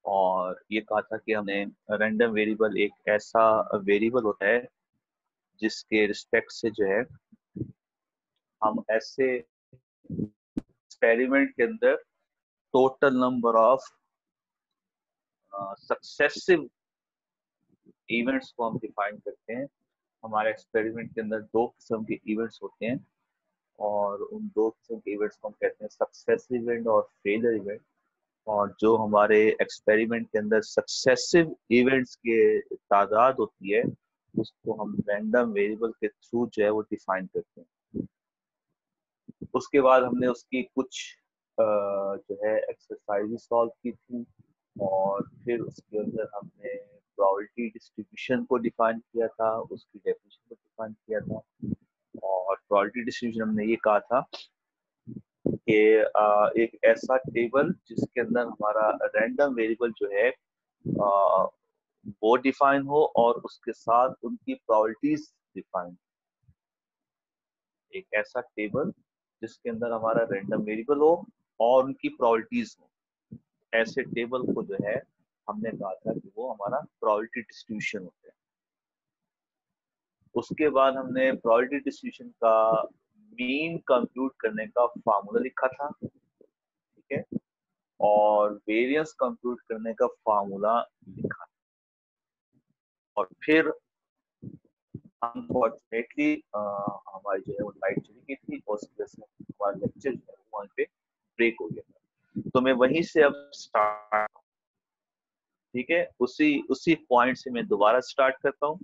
और ये कहा था कि हमने रैंडम वेरिएबल एक ऐसा वेरिएबल होता है जिसके रिस्पेक्ट से जो है हम ऐसे एक्सपेरिमेंट के अंदर total number of successive events को हम डिफाइन करते हैं। हमारे एक्सपेरिमेंट के अंदर दो किस्म के इवेंट्स होते हैं और उन दो किस्म के इवेंट्स को हम कहते हैं सक्सेसिव इवेंट और फेलियर इवेंट। और जो हमारे एक्सपेरिमेंट के अंदर सक्सेसिव इवेंट्स के तादाद होती है उसको हम रैंडम वेरिएबल के थ्रू जो है वो डिफाइन करते हैं। उसके बाद हमने उसकी कुछ जो है एक्सरसाइज सॉल्व की थी और फिर उसके अंदर हमने प्रोबेबिलिटी डिस्ट्रीब्यूशन को डिफाइन किया था, उसकी डेफिनेशन को डिफाइन किया था। और प्रोबेबिलिटी डिस्ट्रीब्यूशन हमने ये कहा था कि एक ऐसा टेबल जिसके अंदर हमारा रैंडम वेरिएबल जो है वो डिफाइन हो और उसके साथ उनकी प्रोबेबिलिटीज डिफाइन। एक ऐसा टेबल जिसके अंदर हमारा रैंडम वेरिएबल हो और उनकी प्रोबेबिलिटीज हो, ऐसे टेबल को जो है हमने कहा था कि वो हमारा प्रोबेबिलिटी डिस्ट्रीब्यूशन होता है। उसके बाद हमने प्रोबेबिलिटी डिस्ट्रीब्यूशन का मीन कंप्यूट करने का फार्मूला लिखा था, ठीक है, और वेरिएंस कंप्यूट करने का फार्मूला लिखा। और फिर अनफॉर्चुनेटली हमारी जो है वो लाइट चली गई थी और उसकी वजह से हमारा लेक्चर जो है वहाँ पे ब्रेक हो गया था। तो मैं वहीं से अब स्टार्ट, ठीक है, उसी उसी पॉइंट से मैं दोबारा स्टार्ट करता हूँ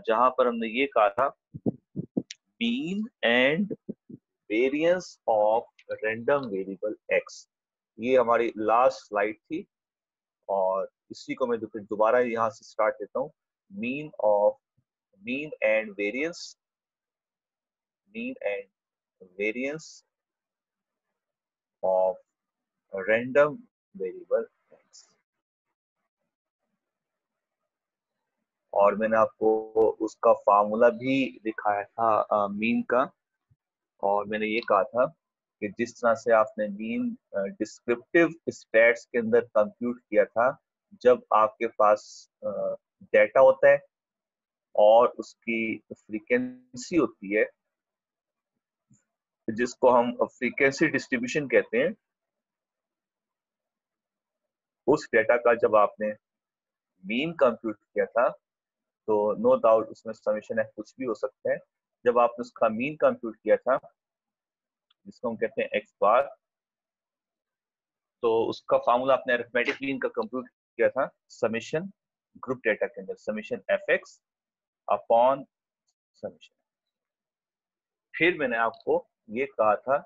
जहां पर हमने ये कहा था mean and variance of random variable x. ये हमारी लास्ट स्लाइड थी और इसी को मैं फिर दोबारा यहाँ से स्टार्ट लेता हूँ। Mean of mean and variance of random variable x. और मैंने आपको उसका फार्मूला भी दिखाया था मीन का। और मैंने ये कहा था कि जिस तरह से आपने मीन डिस्क्रिप्टिव स्टैट्स के अंदर कंप्यूट किया था, जब आपके पास डेटा होता है और उसकी फ्रीक्वेंसी होती है जिसको हम फ्रीक्वेंसी डिस्ट्रीब्यूशन कहते हैं, उस डेटा का जब आपने मीन कंप्यूट किया था तो नो डाउट उसमें समेशन एफ कुछ भी हो सकता है। जब आपने उसका मीन कंप्यूट किया था जिसको हम कहते हैं एक्स बार, तो उसका फार्मूला आपने अरिथमेटिक मीन का कंप्यूट किया था समेशन ग्रुप डेटा के अंदर summation f x upon summation. फिर मैंने आपको ये कहा था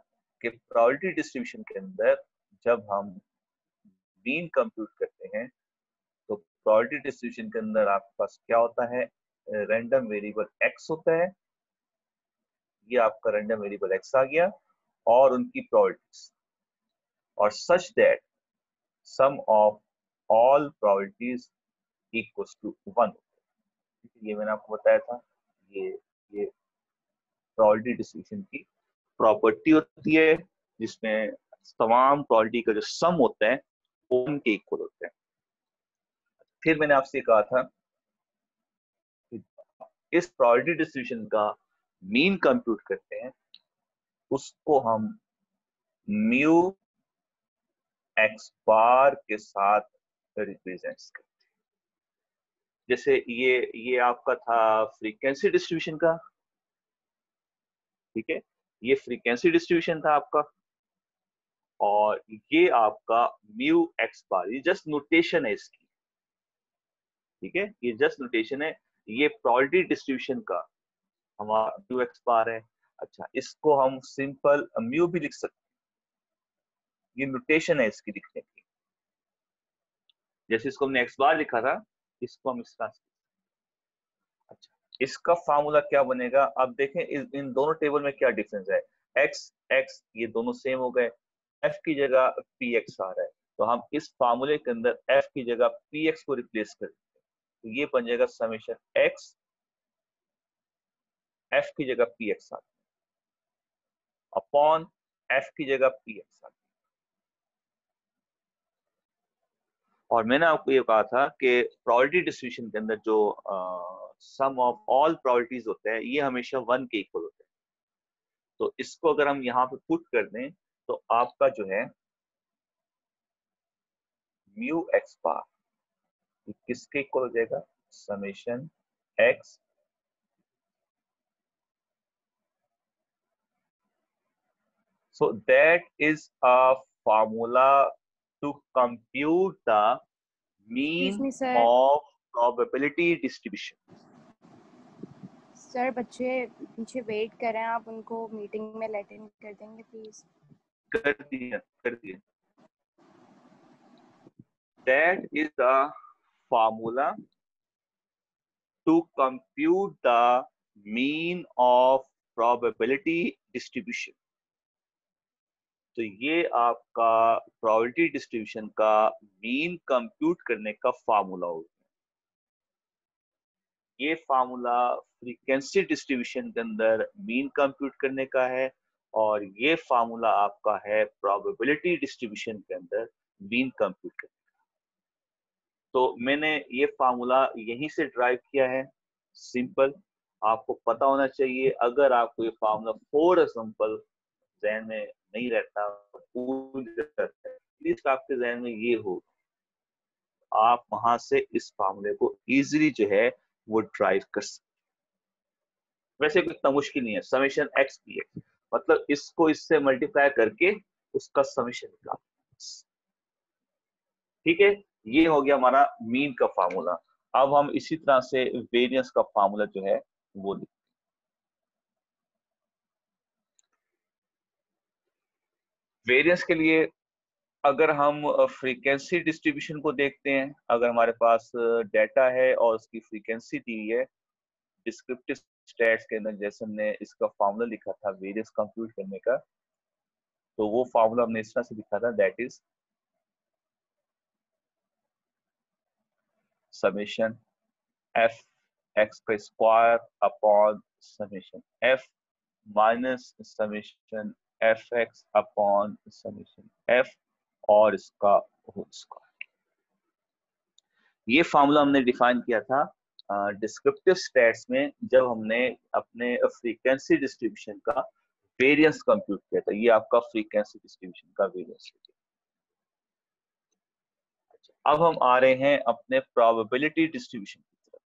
कि प्रोबेबिलिटी डिस्ट्रीब्यूशन के अंदर जब हम मीन कंप्यूट करते हैं तो प्रोबेबिलिटी डिस्ट्रीब्यूशन के अंदर आपके पास क्या होता है, रैंडम वेरिएबल एक्स होता है। ये आपका रैंडम वेरिएबल एक्स आ गया और उनकी प्रोबेबिलिटीज, और such that sum of all probabilities equals to 1। ये मैंने आपको बताया था। ये प्रोबेबिलिटी डिस्ट्रीब्यूशन की प्रॉपर्टी होती है जिसमें तमाम प्रोबेबिलिटी का जो सम होता है वो उनके इक्वल होता है। फिर मैंने आपसे कहा था कि इस प्रोबेबिलिटी डिस्ट्रीब्यूशन का मीन कंप्यूट करते हैं, उसको हम म्यू एक्स बार के साथ रिप्रेजेंट करते हैं। जैसे ये आपका था फ्रीक्वेंसी डिस्ट्रीब्यूशन का, ठीक है, ये फ्रीक्वेंसी डिस्ट्रीब्यूशन था आपका और ये आपका म्यू एक्स बार, ये जस्ट नोटेशन है इसकी, ठीक है, ये जस्ट नोटेशन है। ये प्रोबेबिलिटी डिस्ट्रीब्यूशन का हमारा म्यू एक्स बार है। अच्छा, इसको हम सिंपल म्यू भी लिख सकते हैं, ये नोटेशन है इसकी लिखने की। जैसे इसको हमने एक्स बार लिखा था, इसको हम इस तरह से। अच्छा, इसका फार्मूला क्या बनेगा, अब देखें इन दोनों टेबल में क्या डिफरेंस है। एक्स एक्स ये दोनों सेम हो गए, एफ की जगह पी एक्स आ रहा है, तो हम इस फार्मूले के अंदर एफ की जगह पी एक्स को रिप्लेस कर देते हैं, तो ये बन जाएगा समेशन एक्स एफ की जगह पी एक्स आता है अपॉन एफ की जगह पी एक्स आता है। और मैंने आपको ये कहा था कि प्रोबेबिलिटी डिस्ट्रीब्यूशन के अंदर जो सम ऑफ ऑल प्रोबेबिलिटीज होते हैं ये हमेशा 1 के इक्वल होते हैं। तो इसको अगर हम यहाँ पे पुट कर दें तो आपका जो है म्यू एक्स बार किसके इक्वल हो जाएगा, summation x so that is a formula to compute the mean Excuse me, sir. of probability distribution. Sir बच्चे पीछे वेट कर रहे हैं, आप उनको मीटिंग में लेट इन कर देंगे प्लीज। कर दिया। That is the formula to compute the mean of probability distribution. तो ये आपका प्रोबेबिलिटी डिस्ट्रीब्यूशन का मीन कंप्यूट करने का फार्मूला होगा। ये फार्मूला फ्रीक्वेंसी डिस्ट्रीब्यूशन के अंदर मीन कंप्यूट करने का है और ये फार्मूला आपका है प्रोबेबिलिटी डिस्ट्रीब्यूशन के अंदर मीन कंप्यूट करने का। तो मैंने ये फार्मूला यहीं से ड्राइव किया है, सिंपल, आपको पता होना चाहिए। अगर आपको ये फार्मूला फॉर एग्जांपल ज़हन में नहीं रहता, भूल जाता है, एटलीस्ट आपके ज़हन में ये हो, आप वहां से इस फार्मूले को इजीली जो है वो ड्राइव कर सकते। वैसे भी इतना मुश्किल नहीं है, समेशन एक्स पी एक्स मतलब इसको इससे मल्टीप्लाई करके उसका समेशन निकाल, ठीक है। ये हो गया हमारा मीन का फार्मूला। अब हम इसी तरह से वेरिएंस का फार्मूला जो है वो लिखते हैं। वेरिएंस के लिए अगर हम फ्रीक्वेंसी डिस्ट्रीब्यूशन को देखते हैं, अगर हमारे पास डेटा है और उसकी फ्रीक्वेंसी दी है डिस्क्रिप्टिव स्टैट्स के अंदर, जैसे हमने इसका फार्मूला लिखा था वेरिएंस कंप्यूट करने का, तो वो फार्मूला हमने इस तरह से लिखा था, that is summation f x का square upon summation f minus summation f x upon summation f और इसका होल स्क्वायर। ये फार्मूला हमने डिफाइन किया था डिस्क्रिप्टिव स्टैट्स में जब हमने अपने फ्रीक्वेंसी डिस्ट्रीब्यूशन का वेरिएंस कंप्यूट किया था। ये आपका फ्रीक्वेंसी डिस्ट्रीब्यूशन का वेरिएंस है। अब हम आ रहे हैं अपने प्रोबेबिलिटी डिस्ट्रीब्यूशन की तरफ।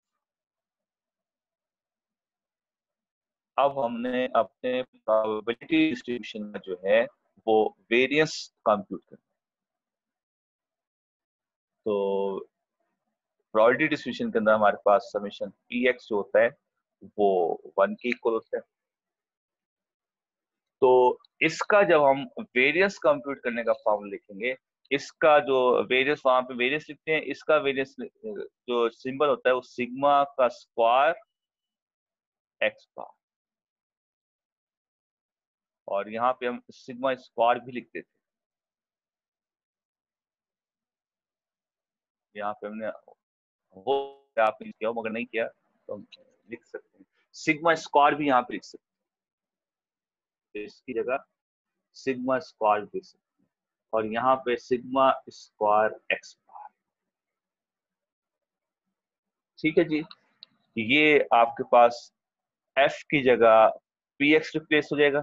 अब हमने अपने प्रोबेबिलिटी डिस्ट्रीब्यूशन का जो है वो वेरिएंस कंप्यूट करना। तो प्रोबेबिलिटी डिस्ट्रीब्यूशन के अंदर हमारे पास समेशन पी एक्स जो होता है वो 1 के इक्वल होता है। तो इसका जब हम वेरिएंस कंप्यूट करने का फॉर्मूला लिखेंगे, इसका जो वेरिएंस वहां पे वेरिएंस लिखते हैं, इसका वेरिएंस जो सिंबल होता है वो सिग्मा का स्क्वायर एक्स बार, और यहाँ पे हम सिग्मा स्क्वायर भी लिखते थे। यहाँ पे हमने वो आपने किया मगर नहीं किया तो हम लिख सकते हैं सिग्मा स्क्वायर भी यहाँ पे लिख सकते हैं, इसकी जगह सिग्मा स्क्वायर लिख सकते हैं और यहाँ पे सिग्मा स्क्वायर एक्स बार। ठीक है जी, ये आपके पास एफ की जगह पी एक्स रिप्लेस हो जाएगा।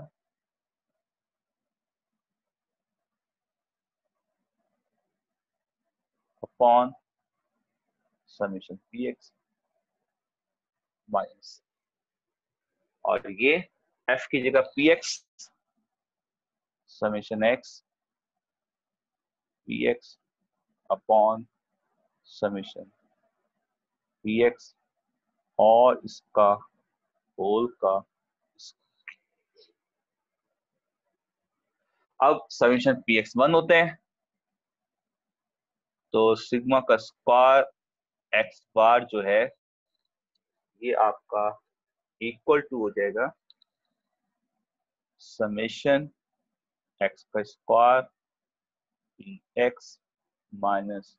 Upon summation P X minus, और ये एफ की जगह P x summation x P x upon summation P x और इसका होल का। अब समेशन पी एक्स 1 होते हैं तो सिग्मा का स्क्वायर एक्स बार जो है ये आपका इक्वल टू हो जाएगा समेशन एक्स का square P X minus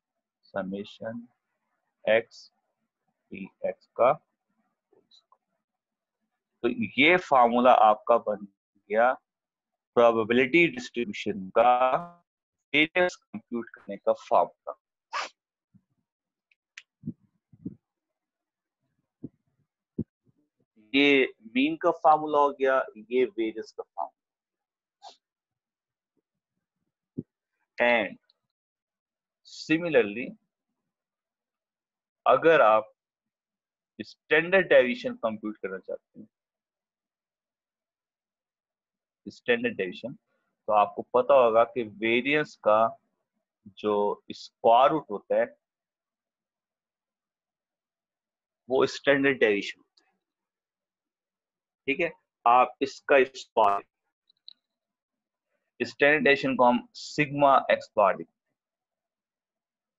summation x P x का। तो ये फार्मूला आपका बन गया प्रोबेबिलिटी डिस्ट्रीब्यूशन का वेरिएंस कंप्यूट करने का फार्मूला। ये मीन का फार्मूला हो गया, ये वेरियंस का फार्मूला। एंड सिमिलरली अगर आप स्टैंडर्ड डेविएशन कंप्यूट करना चाहते हैं, स्टैंडर्ड डेविएशन, तो आपको पता होगा कि वेरियंस का जो स्क्वायर रूट होता है वो स्टैंडर्ड डेविएशन होता है। ठीक है, आप इसका स्क्वायर, स्टैंडर्ड डेविएशन को हम सिग्मा एक्स बार लिखते हैं।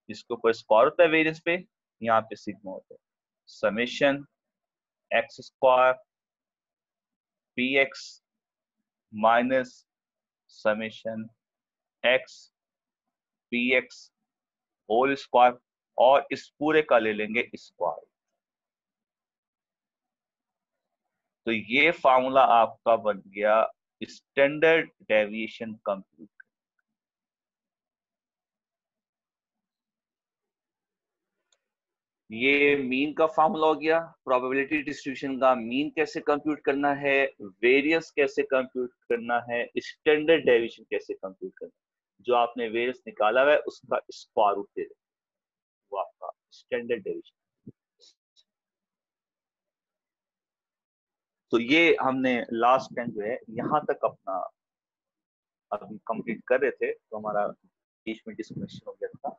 इसके ऊपर स्क्वायर होता है वेरियंस पे, यहाँ पे सिग्मा होता है। Summation X square P X minus summation x P X whole square, और इस पूरे का ले लेंगे स्क्वायर। तो ये फार्मूला आपका बन गया स्टैंडर्ड डेविएशन कंप्यूट। ये मीन का फार्मूला हो गया। प्रोबेबिलिटी डिस्ट्रीब्यूशन का मीन कैसे कंप्यूट करना है, वेरियंस कैसे कंप्यूट करना है, स्टैंडर्ड डेविएशन कैसे कंप्यूट करना है। जो आपने वेरियंस निकाला हुआ है उसका स्क्वायर रूट दे दें, वो आपका स्टैंडर्ड डेविएशन। तो ये हमने लास्ट टाइम जो है यहाँ तक अपना अभी कंप्लीट कर रहे थे, तो हमारा बीच में डिस्कनेक्शन हो गया था।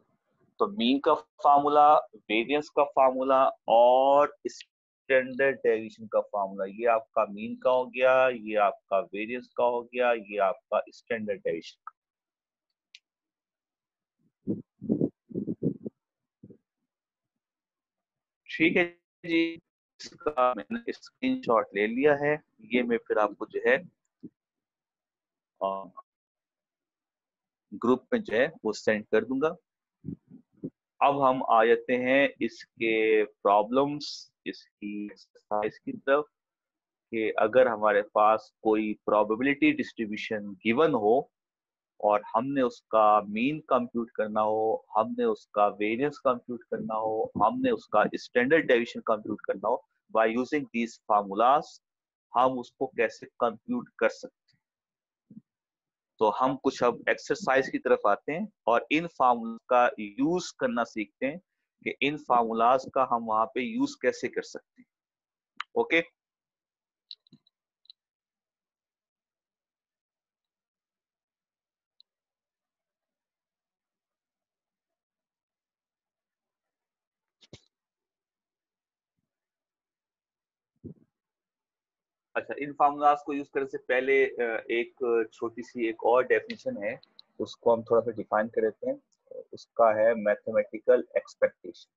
तो मीन का फार्मूला, वेरियंस का फार्मूला और स्टैंडर्ड डेविएशन का फार्मूला, ये आपका मीन का हो गया, ये आपका वेरियंस का हो गया, ये आपका स्टैंडर्ड डेविएशन का। ठीक है जी, इसका मैंने स्क्रीनशॉट ले लिया है। ये मैं फिर आपको जो है ग्रुप में जो है वो सेंड कर दूंगा। अब हम आ जाते हैं इसके प्रॉब्लम्स, इसकी एक्सरसाइज की तरफ। कि अगर हमारे पास कोई प्रोबेबिलिटी डिस्ट्रीब्यूशन गिवन हो और हमने उसका मीन कंप्यूट करना हो, हमने उसका वेरियंस कंप्यूट करना हो, हमने उसका स्टैंडर्ड डेविएशन कंप्यूट करना हो, बाय यूजिंग दीज फार्मूलास हम उसको कैसे कंप्यूट कर सकते हैं। तो हम कुछ अब एक्सरसाइज की तरफ आते हैं और इन फार्मूला का यूज करना सीखते हैं कि इन फार्मूलाज का हम वहां पे यूज कैसे कर सकते हैं। ओके, अच्छा, इन फार्मूलाज को यूज करने से पहले एक छोटी सी एक और डेफिनेशन है, उसको हम थोड़ा सा डिफाइन कर लेते हैं। उसका है mathematical expectation.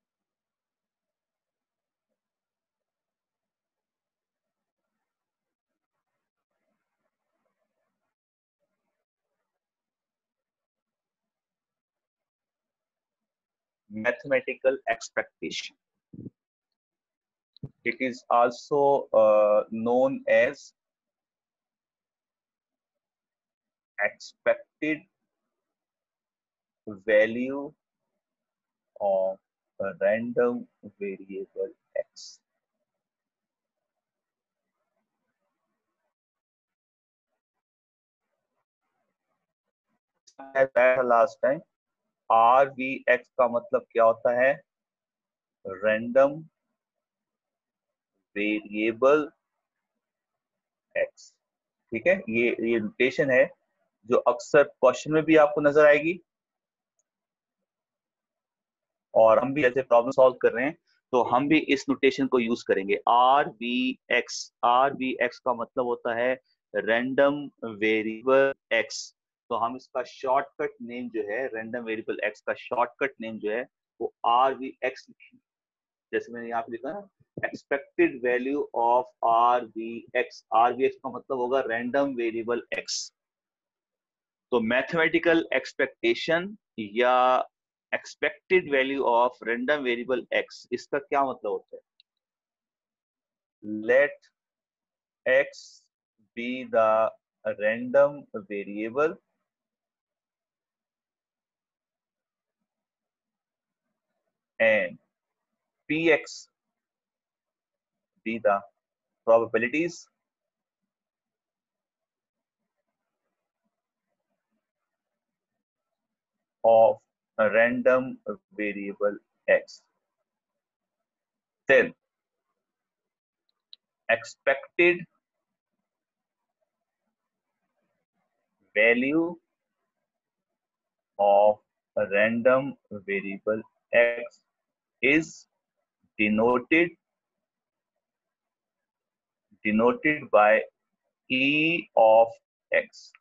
Mathematical expectation, it is also known as expected value of a random variable x. Last time R V X का मतलब क्या होता है, रैंडम वेरिएबल एक्स। ठीक है, ये नोटेशन है जो अक्सर क्वेश्चन में भी आपको नजर आएगी, और हम भी ऐसे प्रॉब्लम सॉल्व कर रहे हैं तो हम भी इस नोटेशन को यूज करेंगे। R V X, R V X का मतलब होता है रैंडम वेरिएबल एक्स। तो हम इसका शॉर्टकट नेम जो है, रैंडम वेरिएबल एक्स का शॉर्टकट नेम जो है वो आर वी एक्स लिखेंगे। जैसे मैंने यहाँ पे लिखा ना, expected value of R V X. R V X का मतलब होगा रैंडम वेरिएबल एक्स। तो मैथमेटिकल एक्सपेक्टेशन या expected value of random variable X, इसका क्या मतलब होता है, let X be the random variable and P X be the probabilities of a random variable x. Then expected value of a random variable x is denoted by e of x.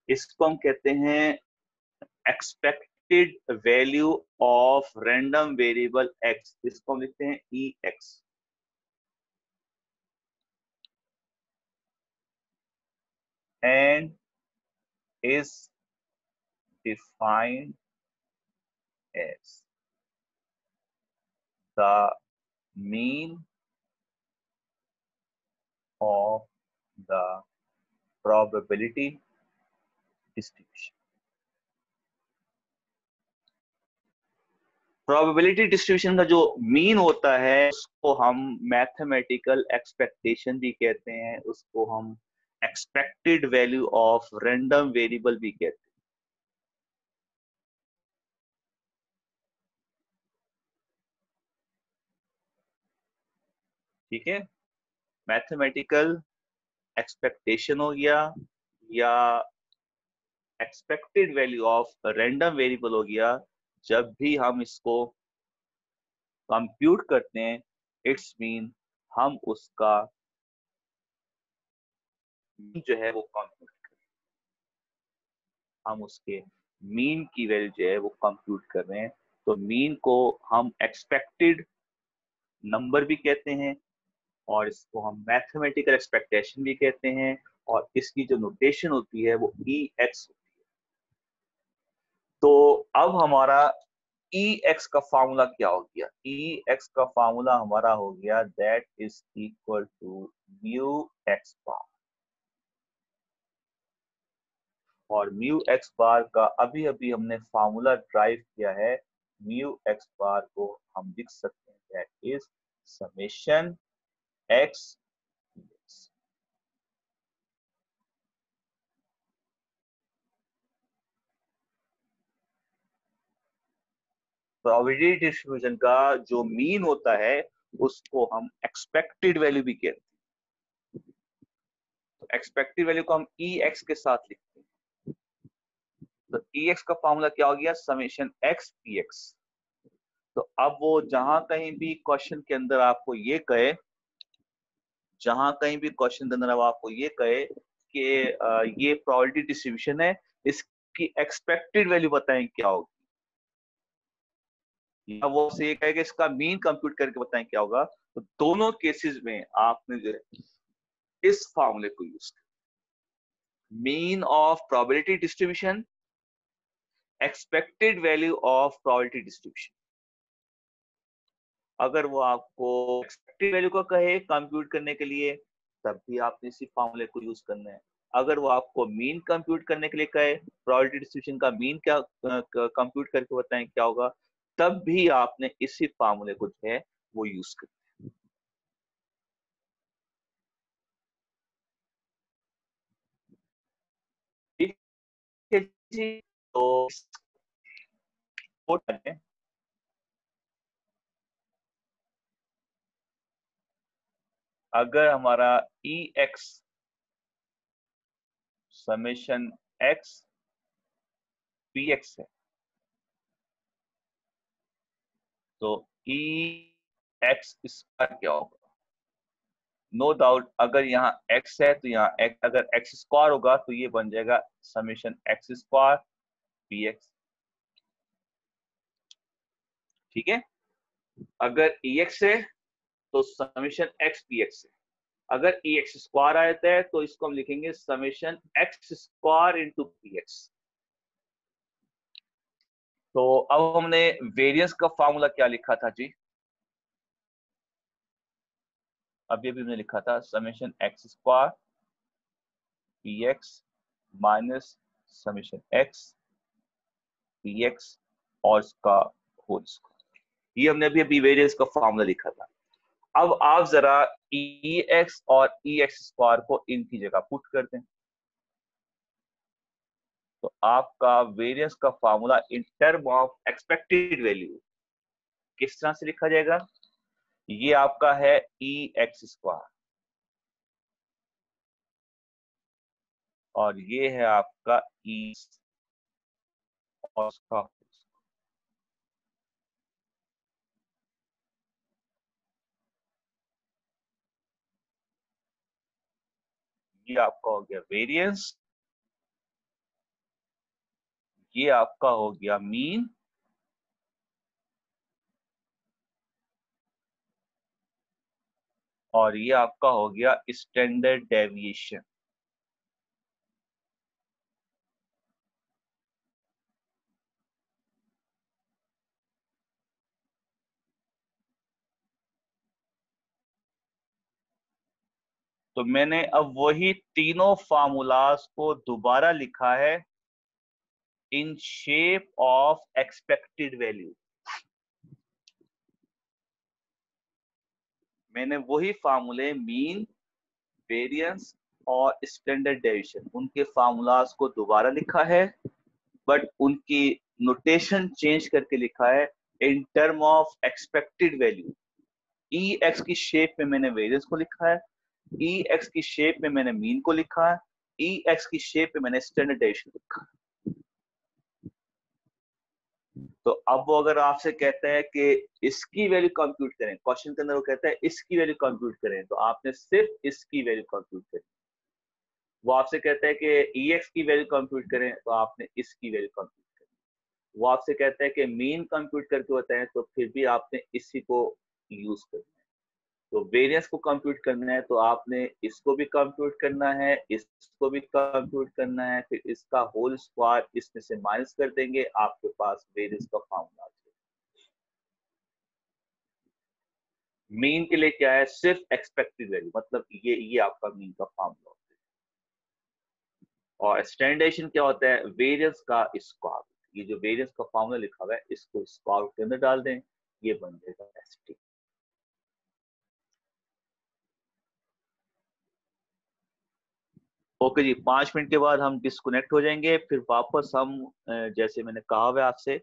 इसको हम कहते हैं expected value of random variable x. इसको हम लिखते हैं E x. And is defined as the mean of the probability distribution. Probability distribution का जो मीन होता है उसको हम मैथमेटिकल एक्सपेक्टेशन भी कहते हैं, उसको हम expected value of random variable भी कहते हैं. ठीक है, मैथमेटिकल एक्सपेक्टेशन हो गया या expected value of random variable हो गया. जब भी हम इसको कंप्यूट करते हैं इट्स मीन हम उसका जो है वो कंप्यूट कर रहे हैं, हम उसके मीन की वैल्यू जो है वो कंप्यूट कर रहे हैं. तो मीन को हम एक्सपेक्टेड नंबर भी कहते हैं और इसको हम मैथमेटिकल एक्सपेक्टेशन भी कहते हैं और इसकी जो नोटेशन होती है वो ई एक्स होती है. तो अब हमारा ई एक्स का फार्मूला क्या हो गया? ई एक्स का फार्मूला हमारा हो गया that is equal to mu x bar. और म्यू एक्स बार का अभी अभी हमने फार्मूला ड्राइव किया है. म्यू एक्स बार को हम लिख सकते हैं that is summation x. Probability distribution का जो मीन होता है उसको हम एक्सपेक्टेड वैल्यू भी कहते हैं. तो एक्सपेक्टेड वैल्यू को हम ई एक्स के साथ लिखते हैं. तो ई एक्स का फॉर्मूला क्या हो गया? Summation x P x. तो अब वो जहां कहीं भी क्वेश्चन के अंदर आपको ये कहे, जहां कहीं भी क्वेश्चन के अंदर आपको ये कहे कि ये प्रोबेबिलिटी डिस्ट्रीब्यूशन है, इसकी एक्सपेक्टेड वैल्यू बताएं क्या होगी, या वो से कहे कि इसका मीन कंप्यूट करके बताएं क्या होगा. तो दोनों केसेस में आपने जो है इस फॉर्मूले को यूज किया. Mean of probability distribution, expected value of probability distribution. अगर वो आपको एक्सपेक्टेड वैल्यू को कहे कंप्यूट करने के लिए तब भी आपने इसी फॉर्मूले को यूज करना है. अगर वो आपको मीन कंप्यूट करने के लिए कहे, प्रोबेबिलिटी डिस्ट्रीब्यूशन का मीन क्या कंप्यूट करके बताएं क्या होगा, तब भी आपने इसी फॉर्मूले को जो है वो यूज करना है. ठीक है जी. तो अगर हमारा E x summation x P x है तो ई एक्स स्क्वायर क्या होगा? नो डाउट अगर यहाँ x है तो यहाँ x, अगर x स्क्वायर होगा तो ये बन जाएगा summation X square P x. ठीक है, अगर ex है तो समेशन एक्स पी एक्स है. अगर ex स्क्वायर आता है तो इसको हम लिखेंगे summation X square into P x. तो अब हमने वेरिएंस का फॉर्मूला क्या लिखा था जी? अभी अभी हमने लिखा था summation X square P X minus summation x P x और इसका होल स्क्वायर. ये हमने अभी अभी वेरिएंस का फॉर्मूला लिखा था. अब आप जरा ई एक्स और ई एक्स स्क्वायर को इनकी जगह पुट कर दें, तो आपका वेरिएंस का formula in term of expected value किस तरह से लिखा जाएगा? ये आपका है ई एक्स स्क्वायर और ये है आपका ई और उसका, ये आपका हो गया वेरिएंस, ये आपका हो गया मीन, और ये आपका हो गया स्टैंडर्ड डेविएशन। तो मैंने अब वही तीनों फार्मूलाज को दोबारा लिखा है in shape of expected value. मैंने वही फार्मूले मीन, वेरिएंस और स्टैंडर्ड डेविएशन उनके फार्मूलाज को दोबारा लिखा है, बट उनकी नोटेशन चेंज करके लिखा है in term of expected value. E x की शेप में मैंने वेरिएंस को लिखा है, ई एक्स की शेप में मैंने मीन को लिखा है, ई एक्स की शेप में मैंने स्टैंडर्ड डेविएशन लिखा है। तो अब वो अगर आपसे कहता है कि इसकी वैल्यू कंप्यूट करें, क्वेश्चन के अंदर वो कहता है इसकी वैल्यू कंप्यूट करें, तो आपने सिर्फ इसकी वैल्यू कंप्यूट करें। वो आपसे कहता है कि ई एक्स की वैल्यू कंप्यूट करें, तो आपने इसकी वैल्यू कंप्यूट करें। वो आपसे कहता है कि मीन कंप्यूट करके होता है, तो फिर भी आपने इसी को यूज करना है। तो वेरिएंस को कंप्यूट करना है तो आपने इसको भी कंप्यूट करना है, इसको भी कंप्यूट करना है, फिर इसका होल स्क्वायर इसमें से माइनस कर देंगे, आपके पास वेरिएंस का फॉर्मूला आ जाएगा। मीन के लिए क्या है? सिर्फ एक्सपेक्टेड वैल्यू, मतलब ये आपका मीन का फॉर्मूला होता है। और स्टैंडर्डाइजेशन क्या होता है? वेरिएंस का स्क्वायर। ये जो वेरिएंस का फॉर्मूला लिखा हुआ है इसको स्क्वायर के अंदर डाल दें, ये बन जाएगा एसटी। ओके जी, 5 मिनट के बाद हम डिस्कनेक्ट हो जाएंगे, फिर वापस हम जैसे मैंने कहा हुआ है आपसे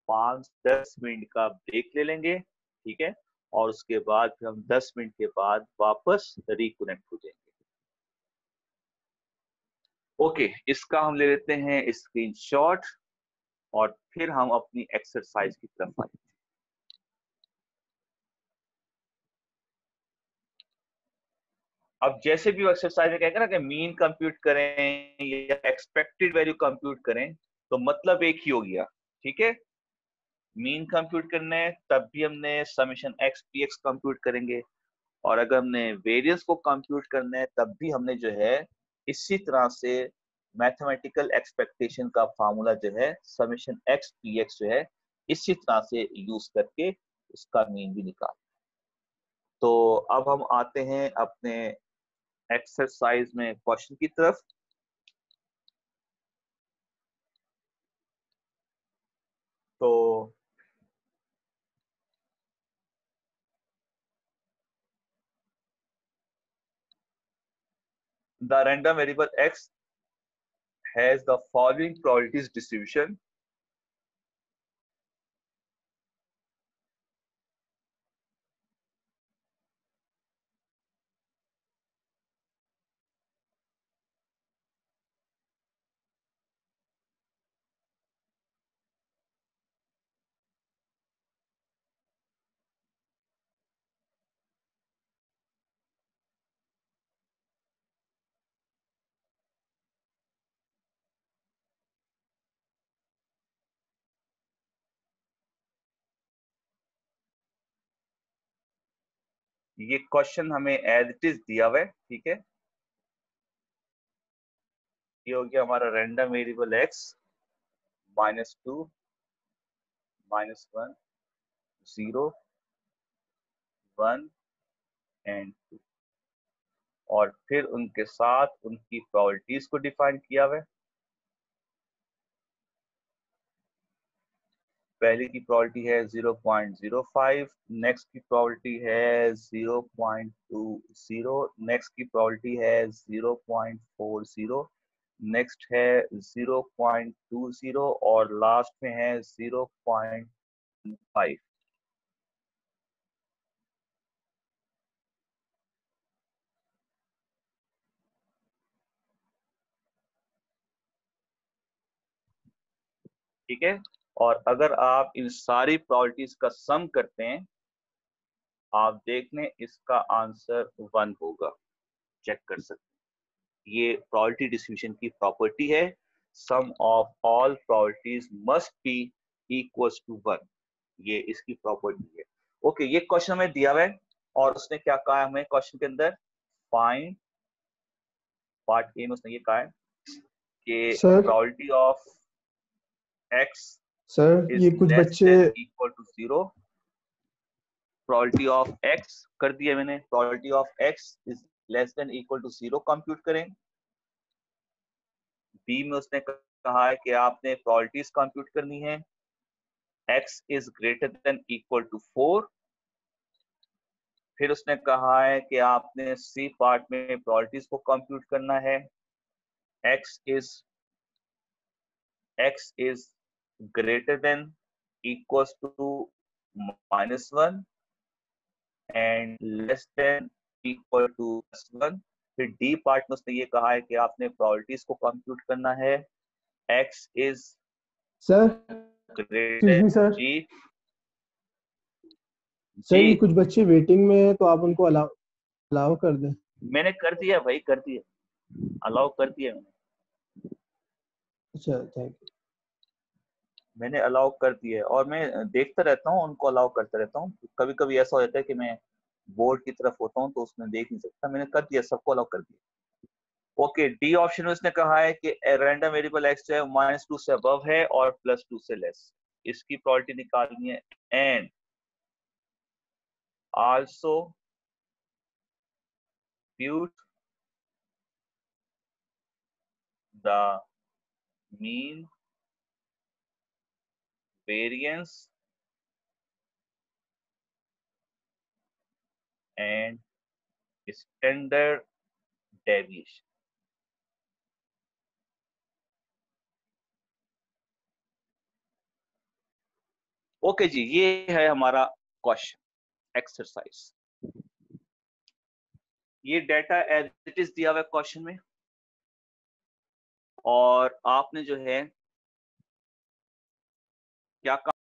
5-10 मिनट का ब्रेक ले लेंगे, ठीक है? और उसके बाद फिर हम 10 मिनट के बाद वापस रिकनेक्ट हो जाएंगे। ओके, इसका हम ले लेते हैं स्क्रीनशॉट और फिर हम अपनी एक्सरसाइज की तरफ आए। अब जैसे भी एक्सरसाइज में कहेंगे ना कि मीन कंप्यूट करें या एक्सपेक्टेड वैल्यू कंप्यूट करें, तो मतलब एक ही हो गया, ठीक है? मीन कंप्यूट करना है तब भी हमने summation x P x compute करेंगे, और अगर हमने वेरिएंस को कंप्यूट करना है तब भी हमने जो है इसी तरह से मैथमेटिकल एक्सपेक्टेशन का फार्मूला जो है समेशन एक्स पी एक्स जो है इसी तरह से यूज करके उसका मीन भी निकाल। तो अब हम आते हैं अपने एक्सरसाइज में क्वेश्चन की तरफ। तो the random variable x has the following probabilities distribution. ये क्वेश्चन हमें एज इट इज दिया हुआ है, ठीक है? ये हो गया हमारा रैंडम वेरिएबल एक्स -2 -1 0 1 एंड 2, और फिर उनके साथ उनकी प्रोबेबिलिटीज को डिफाइन किया हुआ है। पहली की प्रॉपर्टी है 0.05, नेक्स्ट की प्रॉपर्टी है 0.20, नेक्स्ट की प्रॉपर्टी है 0.40, नेक्स्ट है 0.20 और लास्ट में है 0.5। ठीक है, और अगर आप इन सारी प्रॉपर्टीज का सम करते हैं, आप देख लें इसका आंसर 1 होगा। चेक कर सकते हैं, ये प्रॉपर्टी डिस्ट्रीब्यूशन की प्रॉपर्टी है, sum of all properties must be equals to 1, ये इसकी प्रॉपर्टी है। ओके, ये क्वेश्चन हमें दिया हुआ है और उसने क्या कहा है हमें क्वेश्चन के अंदर, फाइंड, पार्ट ए में उसने ये कहा है कि sir property of X sir is ये कुछ लेस बच्चे then equal to 0, probability of x कर दिया मैंने, probability of x is less than equal to 0 compute करें। बी में उसने कहा है कि आपने probabilities कंप्यूट करनी है, x is greater than equal to 4। फिर उसने कहा है कि आपने सी पार्ट में probabilities को कंप्यूट करना है, x is greater than equals to -1 and less than equal to +1। फिर डी पार्ट में उसने ये कहा है कि आपने प्रोबेबिलिटीज को कंप्यूट करना है, x is sir greater sir ji sir ये जी कुछ बच्चे वेटिंग में है तो आप उनको अलाउ अलाउ कर दें। मैंने कर दिया भाई, कर दिया, अलाउ कर दिया अच्छा थैंक यू। मैंने अलाउ कर दिया है और मैं देखता रहता हूँ, उनको अलाउ करता रहता हूँ। कभी कभी ऐसा हो जाता है कि मैं बोर्ड की तरफ होता हूँ तो उसमें देख नहीं सकता, मैंने कर दिया, सबको अलाउ कर दिया। ओके, डी ऑप्शन में उसने कहा है कि रैंडम वेरिएबल एक्स जो है -2 से अबव है और +2 से लेस, इसकी प्रॉपर्टी निकालनी है। And also compute the mean variance and standard deviation। Okay जी, ये है हमारा क्वेश्चन एक्सरसाइज। ये डाटा एज इट इज दिया हुआ है क्वेश्चन में, और आपने जो है क्या